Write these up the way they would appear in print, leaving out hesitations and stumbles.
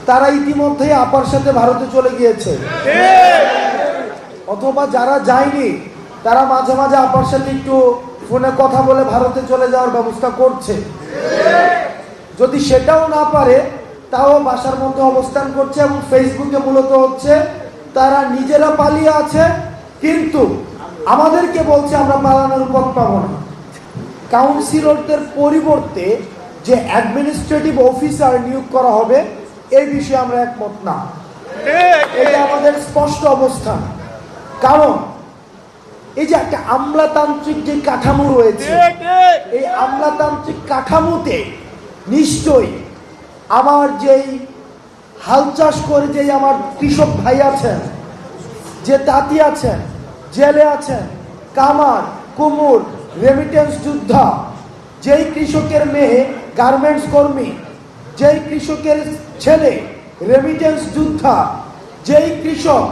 তারা ইতিমধ্যেই আপার সাথে ভারতে চলে গিয়েছে, অথবা যারা যায়নি তারা মাঝে মাঝে আপার সাথে একটু ফোনে কথা বলে ভারতে চলে যাওয়ার ব্যবস্থা করছে। যদি সেটাও না পারে তাও বাসার মধ্যে অবস্থান করছে এবং ফেসবুকে মূলত হচ্ছে তারা নিজেরা পালিয়ে আছে, কিন্তু আমাদেরকে বলছে আমরা পালানোর পথ পাবো না। কাউন্সিলরদের পরিবর্তে যে অ্যাডমিনিস্ট্রেটিভ অফিসার নিয়োগ করা হবে এই বিষয়ে আমরা একমত না। এটা আমাদের স্পষ্ট অবস্থান। কারণ এই যে একটা আমলাতান্ত্রিক যে কাঠামো রয়েছে, এই আমলাতান্ত্রিক কাঠামোতে নিশ্চয়ই আমার যেই হাল চাষ করে যেই আমার কৃষক ভাই আছেন, যে তাঁতি আছেন, জেলে আছেন, কামার, কুমুর, রেমিটেন্স যোদ্ধা, যেই কৃষকের মেয়ে গার্মেন্টস কর্মী, যেই কৃষকের ছেলে রেমিটেন্স যোদ্ধা, যেই কৃষক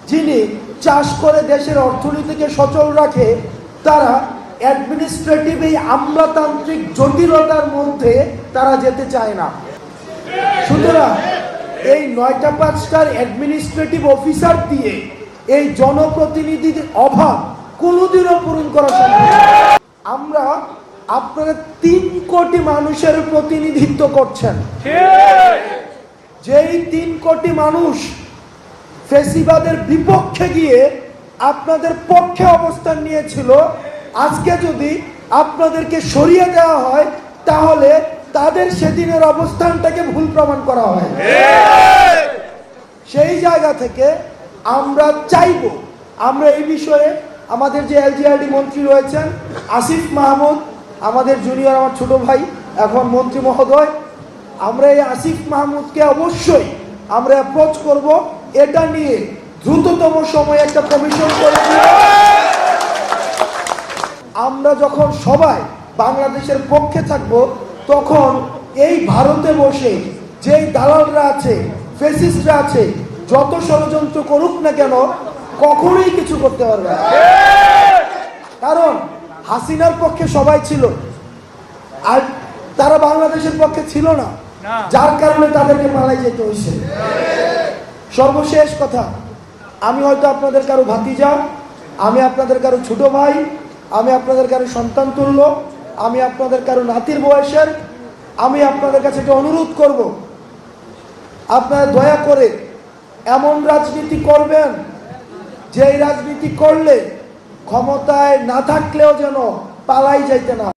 যিনি চাষ করে দেশের অর্থনীতিকে সচল রাখে, তারা অ্যাডমিনিস্ট্রেটিভ এই আমলাতান্ত্রিক জটিলতার মধ্যে তারা যেতে চায় না। সুতরাং এই ৯টা ৫টার অ্যাডমিনিস্ট্রেটিভ অফিসার দিয়ে এই জনপ্রতিনিধির অভাব কোনোদিনও পূরণ করা সম্ভব না। আমরা আপনারা ৩ কোটি মানুষের প্রতিনিধিত্ব করছেন, যেই ৩ কোটি মানুষ ফেসিবাদের বিপক্ষে গিয়ে আপনাদের পক্ষে অবস্থান নিয়েছিল, আজকে যদি আপনাদেরকে সরিয়ে দেওয়া হয় তাহলে তাদের সেদিনের অবস্থানটাকে ভুল প্রমাণ করা হয়। সেই জায়গা থেকে আমরা চাইব, আমরা এই বিষয়ে আমাদের যে এলজিআরডি মন্ত্রী রয়েছেন আসিফ মাহমুদ, আমাদের জুনিয়র আমার ছোট ভাই এখন মন্ত্রী মহোদয়, আমরা এই আসিফ মাহমুদকে অবশ্যই আমরা অ্যাপ্রোচ করব, এটা নিয়ে দ্রুততম সময়ে একটা কমিশন করে দিয়ে আমরা যখন সবাই বাংলাদেশের পক্ষে থাকব, তখন এই ভারতে বসে যেই দালালরা আছে, ফ্যাসিস্টরা আছে, যত ষড়যন্ত্র করুক না কেন কখনোই কিছু করতে পারবে না। কারণ হাসিনার পক্ষে সবাই ছিল আর তারা বাংলাদেশের পক্ষে ছিল না, যার কারণে তাদেরকে পালাই যেতে হয়েছে। সর্বশেষ কথা, আমি হয়তো আপনাদের কারো ভাতিজা, আমি আপনাদের কারো ছোট ভাই, আমি আপনাদের কারো সন্তান তুল্য, আমি আপনাদের কারো নাতির বয়সের, আমি আপনাদের কাছে একটা অনুরোধ করব, আপনারা দয়া করে এমন রাজনীতি করবেন যেই রাজনীতি করলে ক্ষমতায় না থাকলেও যেন পালাই যাইতে না।